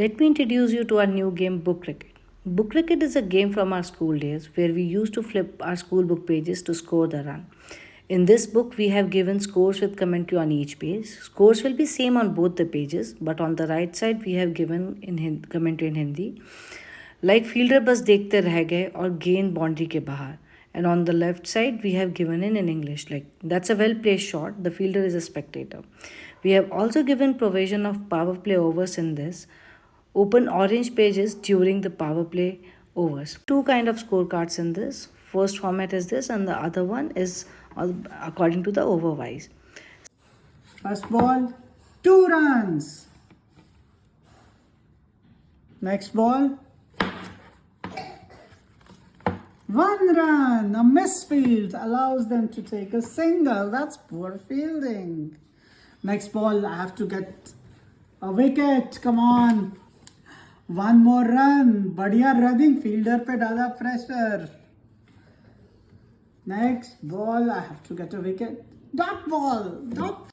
Let me introduce you to our new game, Book Cricket. Book Cricket is a game from our school days where we used to flip our school book pages to score the run. In this book, we have given scores with commentary on each page. Scores will be same on both the pages, but on the right side, we have given commentary in Hindi. Like fielder बस देखते रह गए और गेंद boundary के बाहर. And on the left side, we have given in English, like that's a well placed shot. The fielder is a spectator. We have also given provision of power play overs in this. Open orange pages during the power play overs. Two kind of scorecards in this. First format is this, and the other one is according to the over wise. First ball, 2 runs. Next ball, 1 run. A misfield allows them to take a single. That's poor fielding. Next ball, I have to get a wicket. Come on. 1 more run. Badhiya running. Fielder pe dala pressure. Next ball, I have to get a wicket. Dot ball. Dot